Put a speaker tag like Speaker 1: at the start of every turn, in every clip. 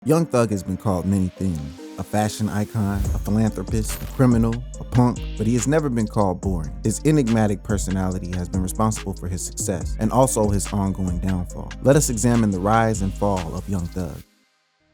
Speaker 1: Young Thug has been called many things: a fashion icon, a philanthropist, a criminal, a punk, but he has never been called boring. His enigmatic personality has been responsible for his success and also his ongoing downfall. Let us examine the rise and fall of Young Thug.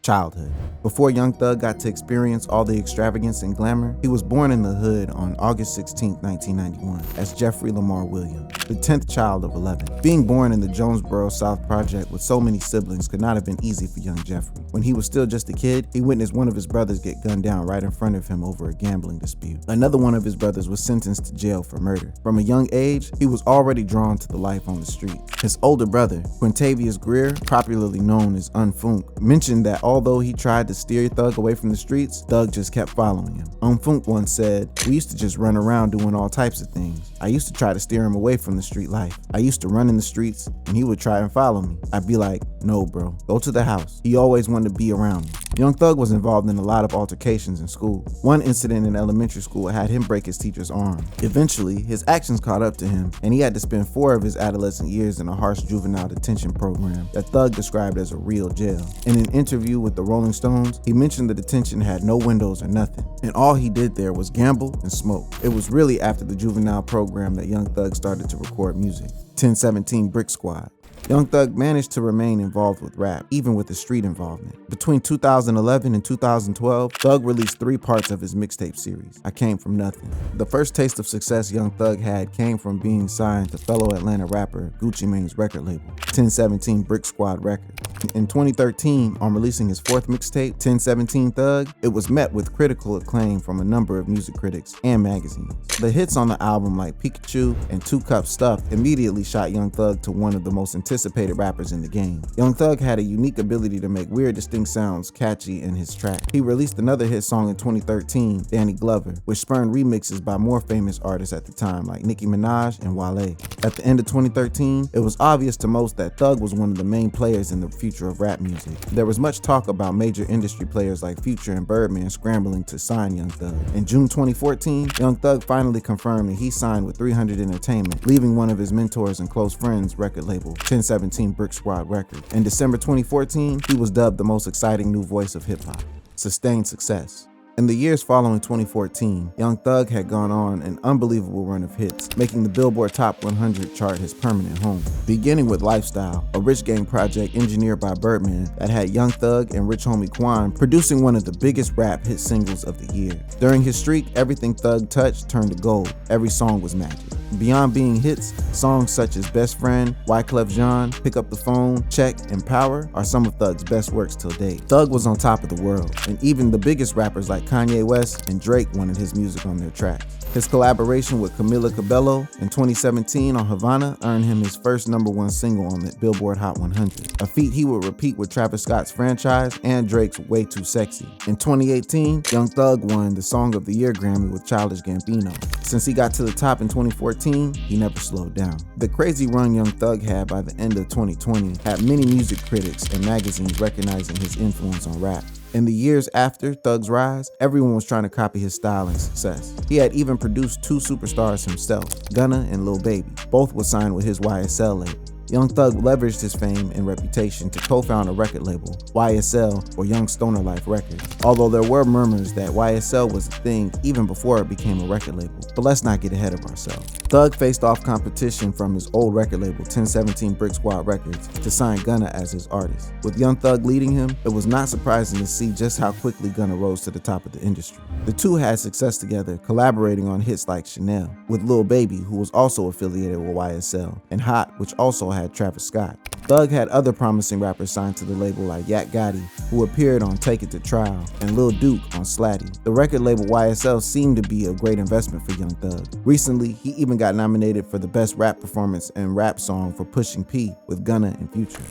Speaker 1: Childhood. Before Young Thug got to experience all the extravagance and glamour, he was born in the hood on August 16, 1991, as Jeffrey Lamar Williams, the 10th child of 11. Being born in the Jonesboro South Project with so many siblings could not have been easy for young Jeffrey. When he was still just a kid, he witnessed one of his brothers get gunned down right in front of him over a gambling dispute. Another one of his brothers was sentenced to jail for murder. From a young age, he was already drawn to the life on the street. His older brother, Quintavious Greer, popularly known as Unfunk, mentioned that although he tried to steer Thug away from the streets, Thug just kept following him. Unfunk once said, "We used to just run around doing all types of things. I used to try to steer him away from the street life. I used to run in the streets and he would try and follow me. I'd be like, no bro, go to the house." He always wanted to be around me. Young Thug was involved in a lot of altercations in school. One incident in elementary school had him break his teacher's arm. Eventually, his actions caught up to him, and he had to spend 4 of his adolescent years in a harsh juvenile detention program that Thug described as a real jail. In an interview with the Rolling Stones, he mentioned the detention had no windows or nothing, and all he did there was gamble and smoke. It was really after the juvenile program that Young Thug started to record music. 1017 Brick Squad. Young Thug managed to remain involved with rap, even with his street involvement. Between 2011 and 2012, Thug released 3 parts of his mixtape series, I Came From Nothing. The first taste of success Young Thug had came from being signed to fellow Atlanta rapper Gucci Mane's record label, 1017 Brick Squad Records. In 2013, on releasing his 4th mixtape, 1017 Thug, it was met with critical acclaim from a number of music critics and magazines. The hits on the album like Pikachu and 2 Cup Stuffed immediately shot Young Thug to one of the most anticipated rappers in the game. Young Thug had a unique ability to make weird, distinct sounds catchy in his track. He released another hit song in 2013, Danny Glover, which spurned remixes by more famous artists at the time like Nicki Minaj and Wale. At the end of 2013, it was obvious to most that Thug was one of the main players in the future of rap music. There was much talk about major industry players like Future and Birdman scrambling to sign Young Thug. In June 2014, Young Thug finally confirmed that he signed with 300 Entertainment, leaving one of his mentors and close friends' record label, 1017 Brick Squad Records. In December 2014, he was dubbed the most exciting new voice of hip-hop. Sustained success. In the years following 2014, Young Thug had gone on an unbelievable run of hits, making the Billboard Top 100 chart his permanent home. Beginning with Lifestyle, a Rich Gang project engineered by Birdman that had Young Thug and Rich Homie Quan producing one of the biggest rap hit singles of the year. During his streak, everything Thug touched turned to gold. Every song was magic. Beyond being hits, songs such as Best Friend, Wyclef Jean, Pick Up the Phone, Check, and Power are some of Thug's best works till date. Thug was on top of the world, and even the biggest rappers like Kanye West and Drake wanted his music on their tracks. His collaboration with Camila Cabello in 2017 on Havana earned him his first #1 single on the Billboard Hot 100, a feat he would repeat with Travis Scott's Franchise and Drake's Way Too Sexy. In 2018, Young Thug won the Song of the Year Grammy with Childish Gambino. Since he got to the top in 2014, he never slowed down. The crazy run Young Thug had by the end of 2020 had many music critics and magazines recognizing his influence on rap. In the years after Thug's rise, everyone was trying to copy his style and success. He had even produced 2 superstars himself, Gunna and Lil Baby. Both were signed with his YSL label. Young Thug leveraged his fame and reputation to co-found a record label, YSL, or Young Stoner Life Records, although there were murmurs that YSL was a thing even before it became a record label. But let's not get ahead of ourselves. Thug faced off competition from his old record label, 1017 Brick Squad Records, to sign Gunna as his artist. With Young Thug leading him, it was not surprising to see just how quickly Gunna rose to the top of the industry. The two had success together, collaborating on hits like Chanel, with Lil Baby, who was also affiliated with YSL, and Hot, which also had Travis Scott. Thug had other promising rappers signed to the label like Yak Gotti, who appeared on Take It to Trial, and Lil Duke on Slatty. The record label YSL seemed to be a great investment for Young Thug. Recently, he even got nominated for the Best Rap Performance and Rap Song for Pushing P with Gunna and Future.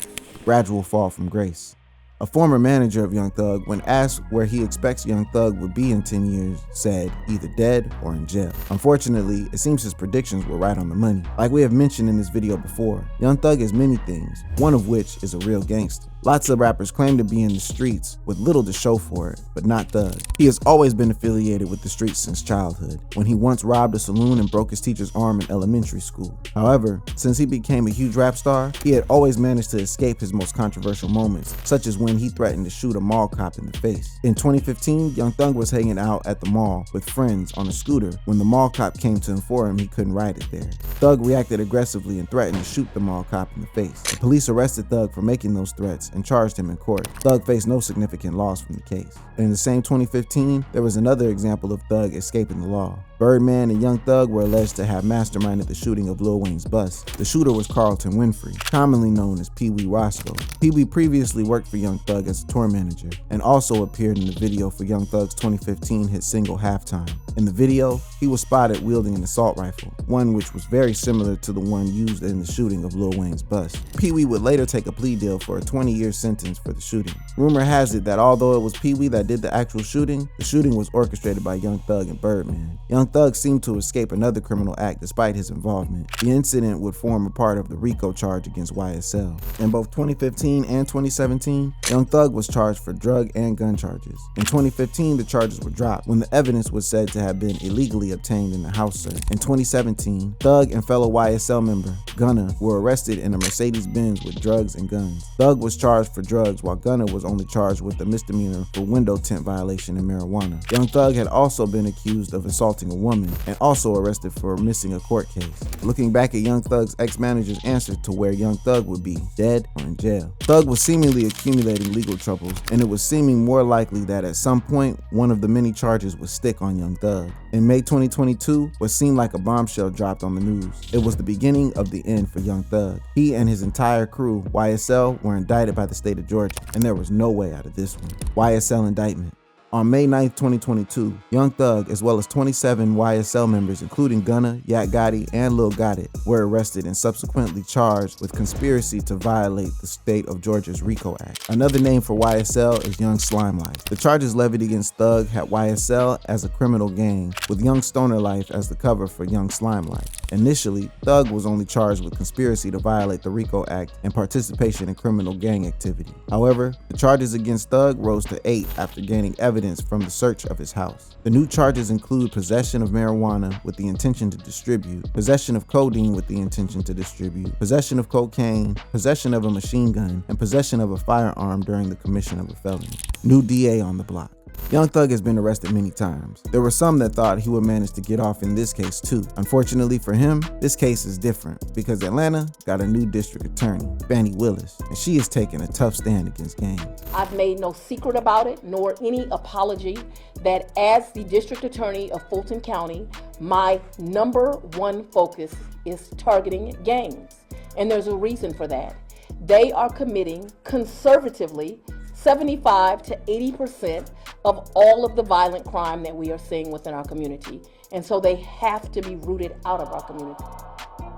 Speaker 1: Gradual fall from grace. A former manager of Young Thug, when asked where he expects Young Thug would be in 10 years, said either dead or in jail. Unfortunately, it seems his predictions were right on the money. Like we have mentioned in this video before, Young Thug is many things, one of which is a real gangster. Lots of rappers claim to be in the streets with little to show for it, but not Thug. He has always been affiliated with the streets since childhood, when he once robbed a saloon and broke his teacher's arm in elementary school. However, since he became a huge rap star, he had always managed to escape his most controversial moments, such as when he threatened to shoot a mall cop in the face. In 2015, Young Thug was hanging out at the mall with friends on a scooter when the mall cop came to inform him he couldn't ride it there. Thug reacted aggressively and threatened to shoot the mall cop in the face. The police arrested Thug for making those threats and charged him in court. Thug faced no significant loss from the case. In the same 2015, there was another example of Thug escaping the law. Birdman and Young Thug were alleged to have masterminded the shooting of Lil Wayne's bus. The shooter was Carlton Winfrey, commonly known as Pee Wee Roscoe. Pee Wee previously worked for Young Thug as a tour manager and also appeared in the video for Young Thug's 2015 hit single Halftime. In the video, he was spotted wielding an assault rifle, one which was very similar to the one used in the shooting of Lil Wayne's bus. Pee Wee would later take a plea deal for a 20-year sentence for the shooting. Rumor has it that although it was Pee Wee that did the actual shooting, the shooting was orchestrated by Young Thug and Birdman. Young Thug seemed to escape another criminal act despite his involvement. The incident would form a part of the RICO charge against YSL. In both 2015 and 2017, Young Thug was charged for drug and gun charges. In 2015, the charges were dropped when the evidence was said to have been illegally obtained in the house search. In 2017, Thug and fellow YSL member Gunna were arrested in a Mercedes-Benz with drugs and guns. Thug was charged for drugs while Gunna was only charged with a misdemeanor for window tint violation and marijuana. Young Thug had also been accused of assaulting a woman and also arrested for missing a court case. Looking back at Young Thug's ex-manager's answer to where Young Thug would be, dead or in jail. Thug was seemingly accumulating legal troubles, and it was seeming more likely that at some point, one of the many charges would stick on Young Thug. In May 2022, what seemed like a bombshell dropped on the news. It was the beginning of the end for Young Thug. He and his entire crew, YSL, were indicted by the state of Georgia, and there was no way out of this one. YSL indictment. On May 9, 2022, Young Thug, as well as 27 YSL members, including Gunna, Yak Gotti, and Lil Gotit, were arrested and subsequently charged with conspiracy to violate the state of Georgia's RICO Act. Another name for YSL is Young Slime Life. The charges levied against Thug had YSL as a criminal gang, with Young Stoner Life as the cover for Young Slime Life. Initially, Thug was only charged with conspiracy to violate the RICO Act and participation in criminal gang activity. However, the charges against Thug rose to 8 after gaining evidence from the search of his house. The new charges include possession of marijuana with the intention to distribute, possession of codeine with the intention to distribute, possession of cocaine, possession of a machine gun, and possession of a firearm during the commission of a felony. New DA on the block. Young Thug has been arrested many times. There were some that thought he would manage to get off in this case too. Unfortunately for him, this case is different because Atlanta got a new district attorney, Fannie Willis, and she is taking a tough stand against gangs.
Speaker 2: I've made no secret about it, nor any apology that as the district attorney of Fulton County, my number one focus is targeting gangs. And there's a reason for that. They are committing conservatively 75 to 80% of all of the violent crime that we are seeing within our community. And so they have to be rooted out of our community.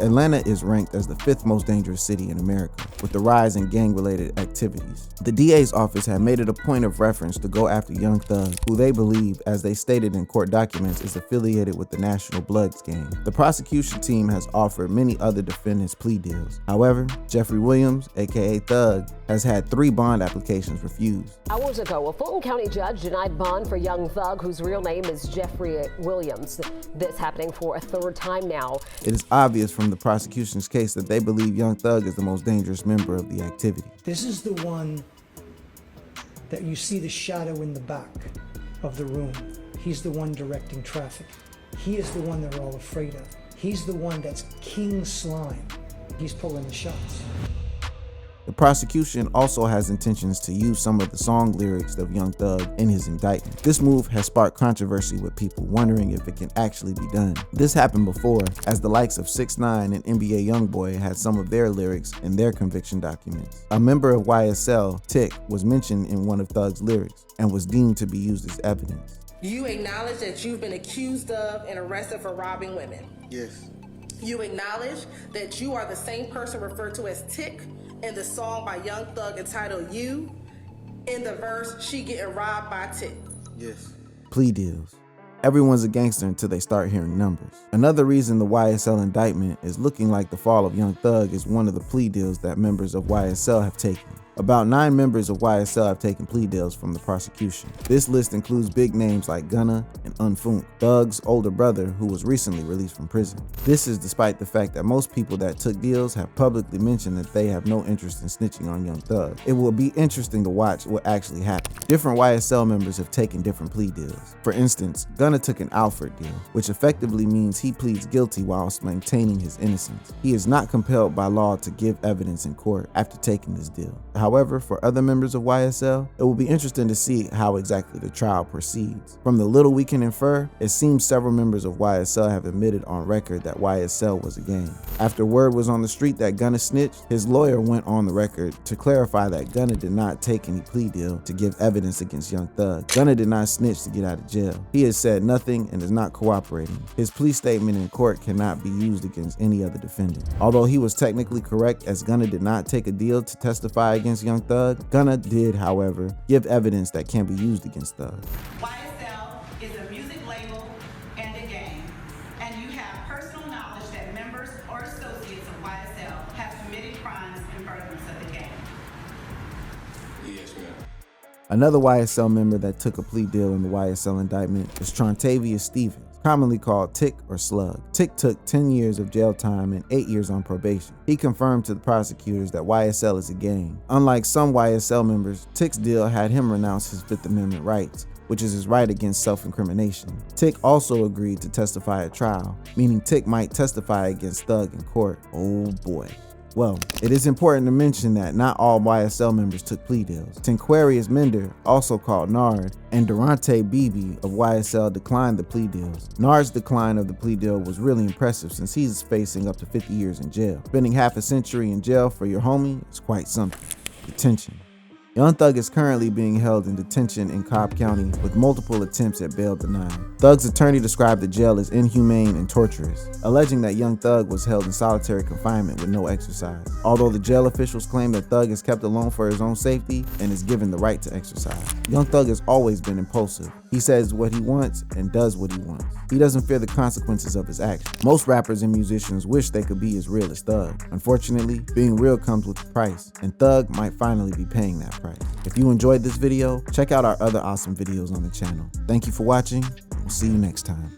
Speaker 1: Atlanta is ranked as the 5th most dangerous city in America, with the rise in gang-related activities. The DA's office had made it a point of reference to go after Young Thug, who they believe, as they stated in court documents, is affiliated with the National Bloods gang. The prosecution team has offered many other defendants plea deals. However, Jeffrey Williams, aka Thug, has had 3 bond applications refused.
Speaker 3: Hours ago, a Fulton County judge denied bond for Young Thug, whose real name is Jeffrey Williams. This happening for a 3rd time now.
Speaker 1: It is obvious from the prosecution's case that they believe Young Thug is the most dangerous member of the activity.
Speaker 4: This is the one that you see the shadow in the back of the room. He's the one directing traffic. He is the one they're all afraid of. He's the one that's King Slime. He's pulling the shots.
Speaker 1: The prosecution also has intentions to use some of the song lyrics of Young Thug in his indictment. This move has sparked controversy with people wondering if it can actually be done. This happened before, as the likes of 6ix9ine and NBA Youngboy had some of their lyrics in their conviction documents. A member of YSL, Tick, was mentioned in one of Thug's lyrics and was deemed to be used as evidence.
Speaker 5: You acknowledge that you've been accused of and arrested for robbing women.
Speaker 6: Yes.
Speaker 5: You acknowledge that you are the same person referred to as Tick in the song by Young Thug entitled You, in the verse, she getting robbed by Tick.
Speaker 6: Yes.
Speaker 1: Plea deals. Everyone's a gangster until they start hearing numbers. Another reason the YSL indictment is looking like the fall of Young Thug is one of the plea deals that members of YSL have taken. About 9 members of YSL have taken plea deals from the prosecution. This list includes big names like Gunna and Unfunk, Thug's older brother who was recently released from prison. This is despite the fact that most people that took deals have publicly mentioned that they have no interest in snitching on Young Thug. It will be interesting to watch what actually happened. Different YSL members have taken different plea deals. For instance, Gunna took an Alfred deal, which effectively means he pleads guilty whilst maintaining his innocence. He is not compelled by law to give evidence in court after taking this deal. However, for other members of YSL, it will be interesting to see how exactly the trial proceeds. From the little we can infer, it seems several members of YSL have admitted on record that YSL was a gang. After word was on the street that Gunna snitched, his lawyer went on the record to clarify that Gunna did not take any plea deal to give evidence against Young Thug. Gunna did not snitch to get out of jail. He has said nothing and is not cooperating. His plea statement in court cannot be used against any other defendant. Although he was technically correct, as Gunna did not take a deal to testify against Young Thug, Gunna did, however, give evidence that can be used against Thug.
Speaker 6: YSL is a music label and a gang, and you have personal knowledge that members or associates of YSL have committed crimes in furtherance of the gang.
Speaker 7: Yes, ma'am.
Speaker 1: Another YSL member that took a plea deal in the YSL indictment is Trontavious Stevens, commonly called Tick or Slug. Tick took 10 years of jail time and 8 years on probation. He confirmed to the prosecutors that YSL is a gang. Unlike some YSL members, Tick's deal had him renounce his Fifth Amendment rights, which is his right against self-incrimination. Tick also agreed to testify at trial, meaning Tick might testify against Thug in court. Oh boy. Well, it is important to mention that not all YSL members took plea deals. Tinquarius Mender, also called Nard, and Durante Beebe of YSL declined the plea deals. Nard's decline of the plea deal was really impressive since he's facing up to 50 years in jail. Spending half a century in jail for your homie is quite something. Detention. Young Thug is currently being held in detention in Cobb County with multiple attempts at bail denied. Thug's attorney described the jail as inhumane and torturous, alleging that Young Thug was held in solitary confinement with no exercise. Although the jail officials claim that Thug is kept alone for his own safety and is given the right to exercise. Young Thug has always been impulsive. He says what he wants and does what he wants. He doesn't fear the consequences of his actions. Most rappers and musicians wish they could be as real as Thug. Unfortunately, being real comes with a price, and Thug might finally be paying that price. If you enjoyed this video, check out our other awesome videos on the channel. Thank you for watching, and we'll see you next time.